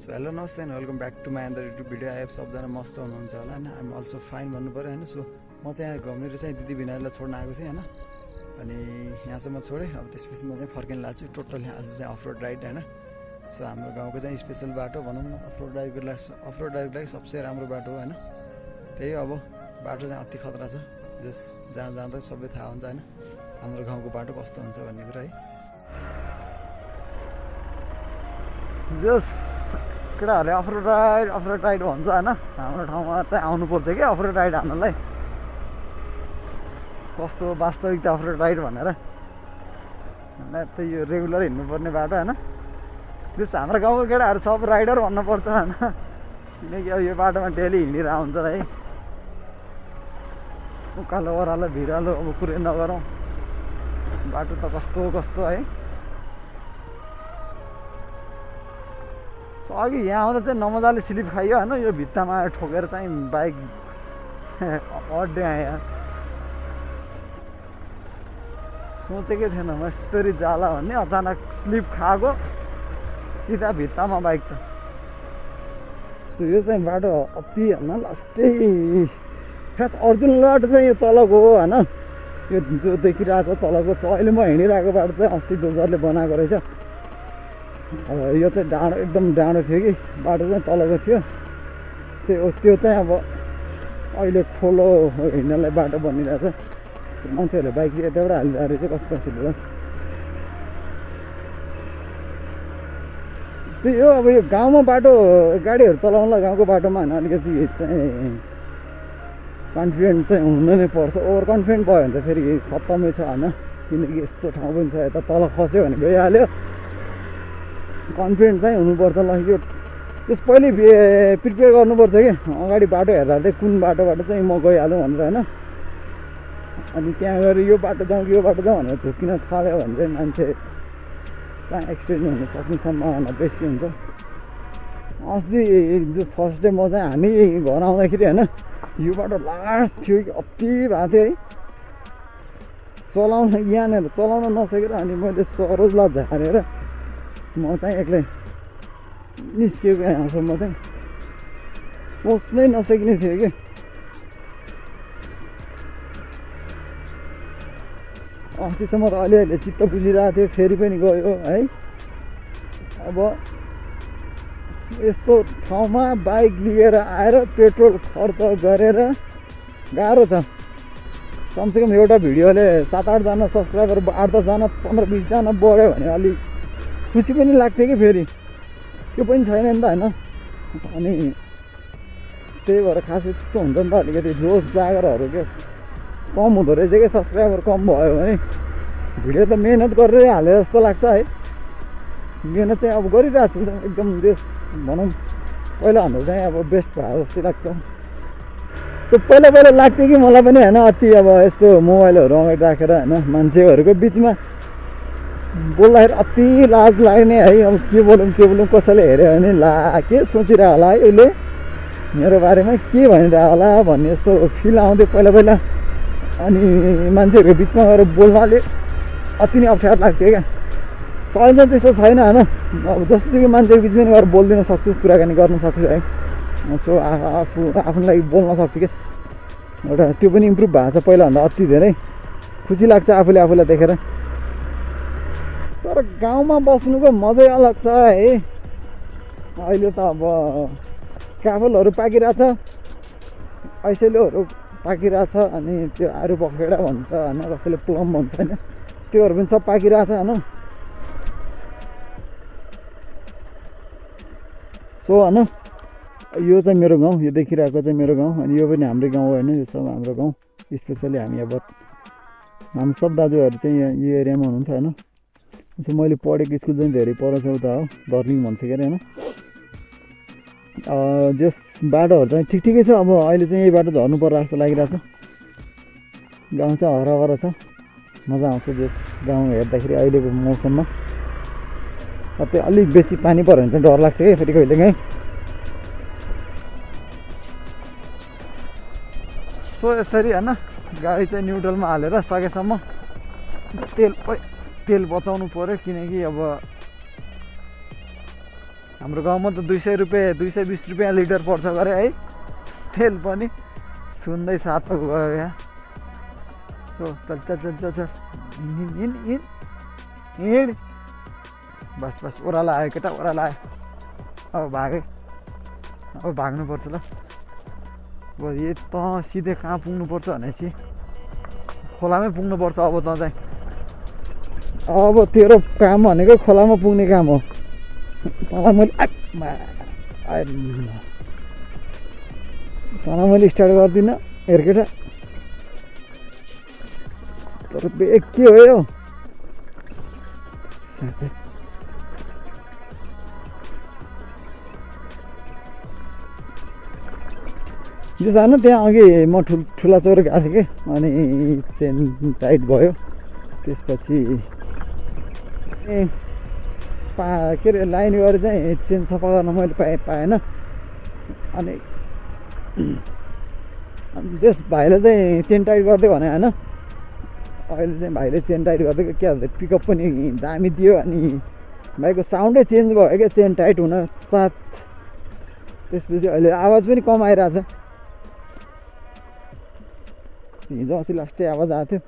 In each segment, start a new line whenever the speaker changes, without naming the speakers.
So hello नमस्ते and welcome back to my another YouTube video. आइएफ सबजना मस्त हुनुहुन्छ होला होइन। आइएम अल्सो फाइन भन्नु पऱ्यो होइन। सो म चाहिँ यहाँ घुमेर चाहिँ दिदी भिनाहरूलाई छोड्न आएको थिएँ होइन। अनि यहाँ चाहिँ म छोडेँ। अब त्यसपछि म चाहिँ फर्किन लाग्छु। टोटली आज चाहिँ अफ रोड राइड होइन। सो हाम्रो गाउँको चाहिँ स्पेसल बाटो भनौँ न, अफ रोड ड्राइभको लागि सबसे राम्रो बाटो हो होइन। त्यही अब बाटो चाहिँ अति खतरा छ। जस जहाँ जाँदा सबै थाहा हुन्छ होइन हाम्रो गाउँको बाटो कस्तो हुन्छ भन्ने कुरा है। जस केटाहरूले अफ रोड राइड भन्छ होइन। हाम्रो ठाउँमा चाहिँ आउनुपर्छ कि अफ रोड राइड हान्नलाई। कस्तो वास्तविकता अफ रोड राइड भनेर त्यही यो रेगुलर हिँड्नुपर्ने बाटो होइन। जस हाम्रो गाउँको केटाहरू सब राइडर भन्नुपर्छ होइन। किनकि अब यो बाटोमा डेली हिँडिरहेको हुन्छ है। उकालो ओह्रालो भिरालो अब कुरै नगरौँ। बाटो त कस्तो है। अघि यहाँ आउँदा चाहिँ नमजाले स्लिप खाइयो होइन। यो भित्तामा ठोकेर चाहिँ बाइक अड्डे आएँ यार। सोचेकै थिएन म यस्तरी जाला भन्ने। अचानक स्लिप खाएको सिधा भित्तामा बाइक त। सो यो चाहिँ बाटो अति होइन लास्टै खास ओरिजिनल बाटो चाहिँ यो तलको हो होइन। यो जो देखिरहेको छ तलको छ। अहिले म हिँडिरहेको बाटो चाहिँ अस्ति डोजरले बनाएको रहेछ। अब यो चाहिँ डाँडो एकदम डाँडो थियो कि बाटो चाहिँ तलको थियो। त्यो चाहिँ अब अहिले ठुलो हिँड्नलाई बाटो बनिरहेको छ। मान्छेहरूले बाइक यताबाट हालिरहेको रहेछ कसैले। त्यही हो अब यो गाउँमा बाटो गाडीहरू चलाउनलाई गाउँको बाटोमा होइन अलिकति चाहिँ कन्फिडेन्ट चाहिँ हुनु नै पर्छ। ओभर कन्फिडेन्ट भयो भने त फेरि खत्तमै छ होइन। किनकि यस्तो ठाउँ पनि छ यता तल खस्यो भने गइहाल्यो। कन्फिडेन्ट चाहिँ हुनुपर्छ। ल यो त्यस पहिले प्रिपेयर गर्नुपर्छ कि अगाडि बाटो हेर्दा चाहिँ कुन बाटोबाट चाहिँ म गइहालौँ भनेर होइन। अनि त्यहाँ गएर यो बाटो जाउँ कि यो बाटो जाउँ भनेर झुक्किन थाल्यो भने चाहिँ मान्छे कहाँ एक्सिडेन्ट हुन सक्ने सम्भावना बेसी हुन्छ। अस्ति जो फर्स्ट डे म चाहिँ हामी घर आउँदाखेरि होइन यो बाटो लास्ट थियो कि अति भएको थियो है। यहाँनिर चलाउन नसकेर अनि मैले सरोजलाई झारेर म चाहिँ एक्लै निस्किएको यहाँसम्म चाहिँ सोच्नै नसकिने थियो कि। अस्तिसम्म त अलिअलि चित्त बुझिरहेको थियो फेरि पनि गयो है। अब यस्तो ठाउँमा बाइक लिएर आएर पेट्रोल खर्च गरेर गाह्रो छ। कमसेकम एउटा भिडियोले 7-8 जना सब्सक्राइबर 8-10 जना 15-20 जना बढ्यो भने अलिक खुसी पनि लाग्थ्यो कि। फेरि त्यो पनि छैन नि त होइन। अनि त्यही भएर खासै त्यस्तो हुन्छ नि त अलिकति जोस जागरहरू के कम हुँदो रहेछ कि। सब्सक्राइबर कम भयो भने भिडियो त मेहनत गरेरै हाले जस्तो लाग्छ है। मेहनत चाहिँ अब गरिरहेको छु एकदम बेस्ट भनौँ। पहिला भन्दा चाहिँ अब बेस्ट भयो जस्तो लाग्छ। त्यो पहिला लाग्थ्यो कि मलाई पनि होइन। अति अब यस्तो मोबाइलहरू अगाडि राखेर होइन मान्छेहरूको बिचमा बोल्दाखेरि अति लाज लाग्ने है। अब के बोलौँ कसैले हेऱ्यो भने ला के सोचिरह होला है उसले मेरो बारेमा के भनिरह होला भन्ने यस्तो फिल आउँथ्यो पहिला। अनि मान्छेहरूको बिचमा गएर बोल्न अलिक अति नै अप्ठ्यारो लाग्थ्यो क्या। अहिले चाहिँ त्यस्तो छैन होइन। अब जस्तोसुकै मान्छेको बिचमा गएर बोलिदिन सक्छु, कुराकानी गर्न सक्छु है। सो आफ्नो लागि बोल्न सक्छु कि। एउटा त्यो पनि इम्प्रुभ भएको छ पहिलाभन्दा अति धेरै। खुसी लाग्छ आफूलाई देखेर। तर गाउँमा बस्नुको मजै अलग छ है। अहिले त अब काफलहरू पाकिरहेछ, ऐसेलोहरू पाकिरहेछ। अनि त्यो आरु पखेडा भन्छ होइन, कसैले प्लम भन्छ होइन, त्योहरू पनि सब पाकिरहेछ होइन। सो होइन यो चाहिँ मेरो गाउँ, यो देखिरहेको चाहिँ मेरो गाउँ। अनि यो पनि हाम्रै गाउँ होइन, यो सब हाम्रो गाउँ। स्पेसली हामी अब हामी सब दाजुहरू चाहिँ यो एरियामा हुनुहुन्छ होइन। सो मैले पढेको स्कुल चाहिँ धेरै पर छेउता हो, दर्लिङ भन्छ के अरे होइन। जस बाटोहरू चाहिँ ठिकै छ। अब अहिले चाहिँ यही बाटो झर्नु पर्ला जस्तो लागिरहेको छ। गाउँ चाहिँ हराभरा छ, मजा आउँछ जस गाउँ हेर्दाखेरि अहिलेको मौसममा। त्यो अलिक बेसी पानी पऱ्यो भने चाहिँ डर लाग्छ कि फेरि कहिलेकाहीँ। सो यसरी होइन गाडी चाहिँ न्युट्रलमा हालेर सकेसम्म तेल बचाउनु पऱ्यो। किनकि अब हाम्रो गाउँमा त 200 रुपियाँ 220 रुपियाँ लिटर पर्छ गरे है तेल पनि सुन्दै सातो गयो यहाँ हो चल चल चल चल चल हिँड बस बस ओह्रालो आयो केटा ओह्रालो आयो अब भागेँ अब भाग्नुपर्छ ल अब यो त सिधै कहाँ पुग्नुपर्छ भनेपछि खोलामै पुग्नुपर्छ अब त चाहिँ अब तेरो काम भनेको खोलामा पुग्ने काम हो तँलाई मैले स्टार्ट गर्दिनँ हेर केटा तर बेग के हो यो यो जानु त्यहाँ अघि म ठुला चौर गएको थिएँ कि अनि चेन टाइट भयो त्यसपछि के अरे लाइन गरेर चाहिँ चेन सफा गर्न मैले पाएन अनि त्यस भाइले चाहिँ चेन टाइट गरिदियो भने होइन अहिले चाहिँ भाइले चेन टाइट गरिदिएको क्या पिकअप पनि दामी दियो अनि भाइको साउन्डै चेन्ज भयो क्या चेन टाइट हुन साथ त्यसपछि अहिले आवाज पनि कम आइरहेछ हिजो अस्ति लास्टै आवाज आएको थियो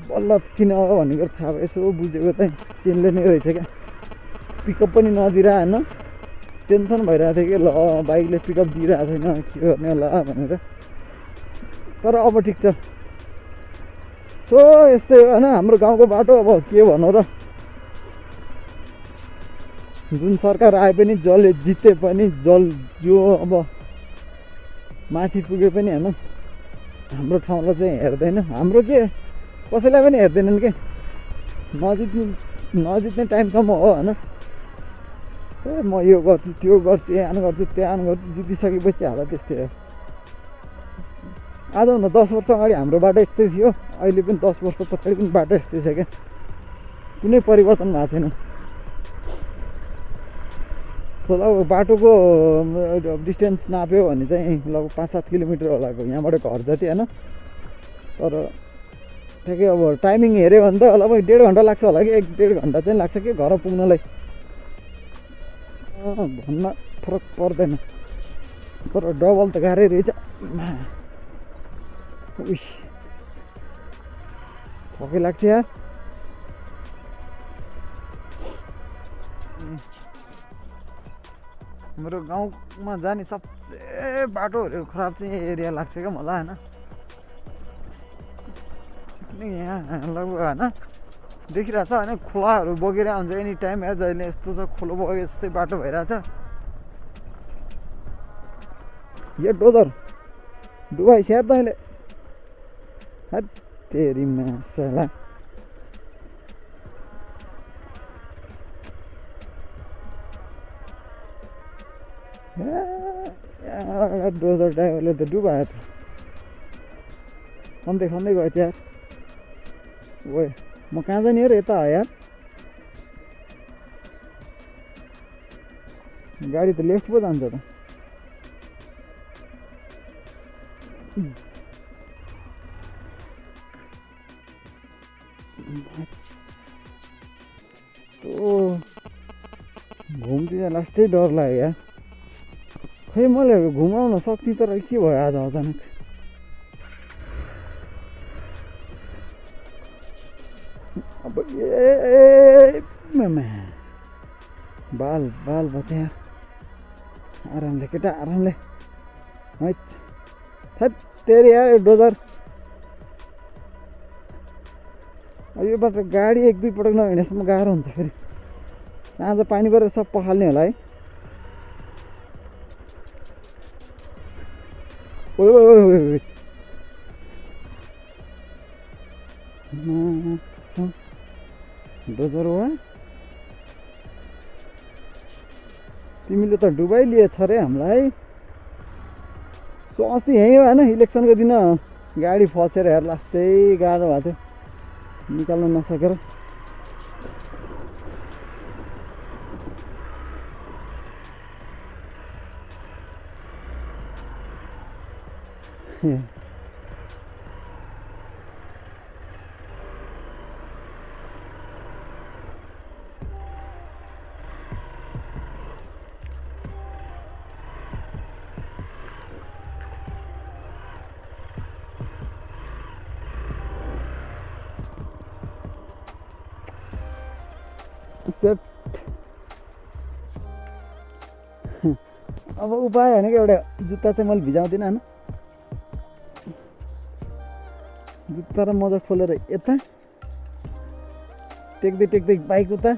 बल्ल किन हो भनेको थाहा भयो यसो बुझेको चाहिँ चेनले नै रहेछ क्या पिकअप पनि नदिएर होइन टेन्सन भइरहेको थियो कि ल बाइकले पिकअप दिइरहेको छैन के गर्ने होला भनेर तर अब ठिक छ सो यस्तै हो होइन हाम्रो गाउँको बाटो अब के भन्नु र जुन सरकार आए पनि जसले जिते पनि जो अब माथि पुगे पनि होइन हाम्रो ठाउँलाई चाहिँ हेर्दैन हाम्रो के कसैलाई पनि हेर्दैनन् के नजित्ने टाइमसम्म हो होइन ए म यो गर्छु त्यो गर्छु यहाँ गर्छु त्यहाँ गर्छु जितिसकेपछि हाल त्यस्तै हो आजभन्दा 10 वर्ष अगाडि हाम्रो बाटो यस्तै थियो अहिले पनि 10 वर्ष पछाडि पनि बाटो यस्तै छ क्या कुनै परिवर्तन भएको छैन लगभग बाटोको डिस्टेन्स नाप्यो भने चाहिँ लगभग 5-7 किलोमिटर होला यहाँबाट घर जति होइन तर ठ्याक्कै अब टाइमिङ हेऱ्यो भने त लगभग 1.5 घन्टा लाग्छ होला कि 1-1.5 घन्टा चाहिँ लाग्छ कि घर पुग्नलाई भन्न फरक पर्दैन तर डबल त गाह्रै रहेछ उइस थकै लाग्छ यार हाम्रो गाउँमा जाने सबसे बाटोहरू खराब चाहिँ एरिया लाग्छ क्या मलाई होइन यहाँ लगभग होइन देखिरहेछ होइन खोलाहरू बगेर हुन्छ एनी टाइम या जहिले यस्तो छ खोलो बगे जस्तै बाटो भइरहेछ यो डोजर डुबाइ स्याहार तैँले तेरी मासला डोजर ड्राइभरले त डुबायो त खन्दै खन्दै गयो यार ओ म कहाँ जाने हो र यता हो यार गाडी त लेफ्ट पो जान्छ त घुम्दै लास्टै डर लाग्यो यार खै मैले घुमाउन सक्ने तर के भयो आज अचानक अब ए बाल बच्चा यार आरामले केटा आरामले है थैट तेरी यार डोजर यो बाटो गाडी 1-2 पटक नहिँडेसम्म गाह्रो हुन्छ फेरि आज पानी परेर सब पखाल्ने होला है ओ डोजर हो तिमीले त डुबाइलिएछ रे हामीलाई सो अस्ति यहीँ होइन इलेक्सनको दिन गाडी फसेर हेर लास्टै गाह्रो भएको थियो निकाल्न नसकेर सेट अब उपाय होइन कि एउटा जुत्ता चाहिँ मैले भिजाउँदिनँ होइन जुत्ता र मोजा खोलेर यता टेक्दै टेक्दै बाइक उता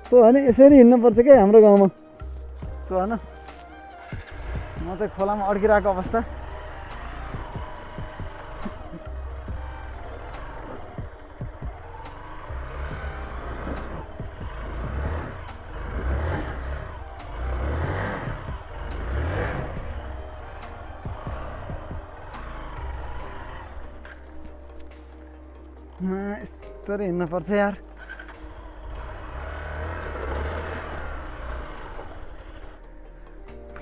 सो होइन यसरी हिँड्नुपर्छ क्या हाम्रो गाउँमा सो होइन म चाहिँ खोलामा अड्किरहेको अवस्था यस्तरी हिँड्नुपर्छ यार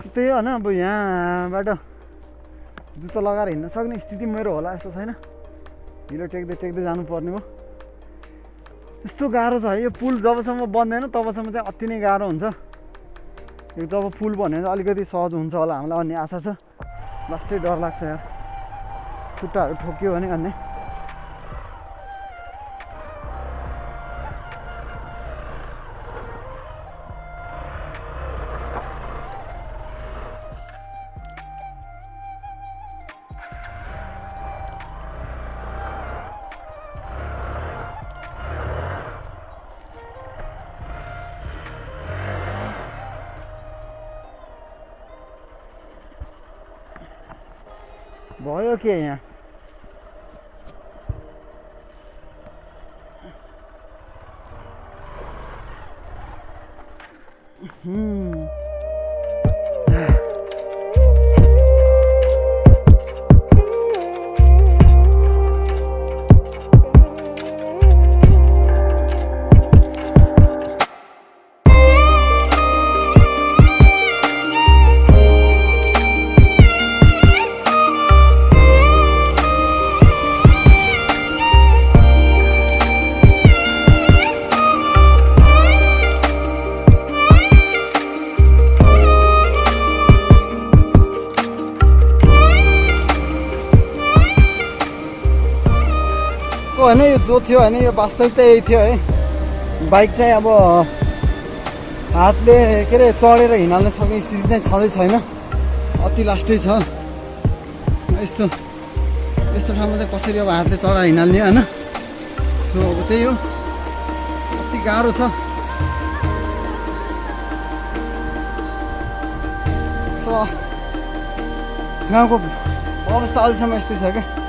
त्यही हो होइन अब यहाँबाट जुत्ता लगाएर हिँड्न सक्ने स्थिति मेरो होला यस्तो छैन हिलो टेक्दै टेक्दै जानुपर्ने हो यस्तो गाह्रो छ है यो पुल जबसम्म बन्दैन तबसम्म चाहिँ अति नै गाह्रो हुन्छ यो जब पुल बन्यो भने अलिकति सहज हुन्छ होला हामीलाई भन्ने आशा छ लास्टै डर लाग्छ यार खुट्टाहरू ठोक्यो भने भन्ने भयो के यहाँ होइन यो जो थियो होइन यो वास्तविकता यही थियो है बाइक चाहिँ अब हातले के अरे चढेर हिँड्न सक्ने स्थिति चाहिँ छँदै छैन अति लास्टै छ यस्तो यस्तो ठाउँमा चाहिँ कसरी अब हातले चढाएर हिँड्ने होइन सो अब त्यही हो अति गाह्रो छ सो गाउँको अवस्था अझैसम्म यस्तै छ क्या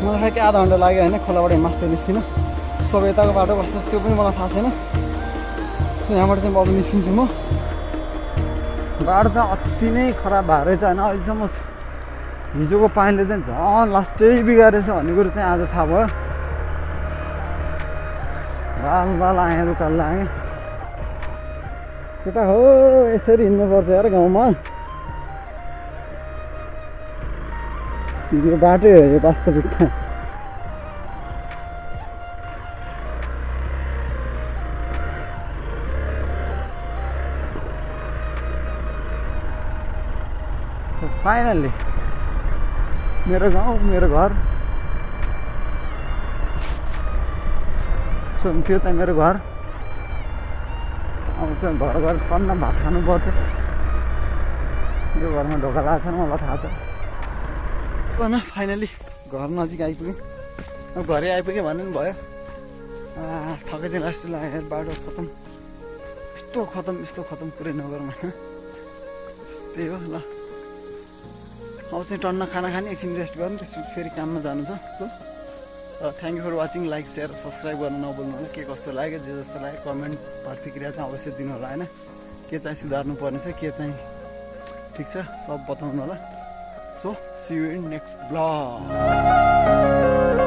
मलाई ठ्याक्कै आधा घन्टा लाग्यो होइन खोलाबाट मास्टर निस्किन सब यताको बाटो कस्तो त्यो पनि मलाई थाहा छैन सो यहाँबाट चाहिँ अब निस्किन्छु म बाटो चाहिँ अति नै खराब भएर रहेछ होइन अहिलेसम्म हिजोको पानीले चाहिँ झन् लास्टै बिगारेछ भन्ने कुरो चाहिँ आज थाहा भयो बाल बाल आएँ उकाल लागेँ केटा हो यसरी हिँड्नुपर्छ यार गाउँमा यो बाटै हो यो वास्तविकता फाइनल्ली मेरो गाउँ मेरो घर सो त्यो चाहिँ मेरो घर अब चाहिँ घर घर टन्न भात खानु पर्थ्यो यो घरमा ढोका लाग्छ मलाई थाहा छ होइन फाइनली घर नजिक आइपुग्यो अब घरै आइपुग्यो भन्नु पनि भयो थकै चाहिँ लास्ट लाग्यो बाटो खतम यस्तो खतम पुरै नगरौँ होइन त्यही हो ल अब चाहिँ टन्न खाना खाने एकछिन रेस्ट गर्नु त्यसपछि फेरि काममा जानु छ so thank you for watching like share subscribe गर्नु नभुल्नु होला के कस्तो लाग्यो जे जस्तो लाग्यो कमेन्ट प्रतिक्रिया चाहिँ अवश्य दिनु होला होइन के चाहिँ सुधार्नु पर्ने छ के चाहिँ ठिक छ सब बताउनु होला so see you in next blog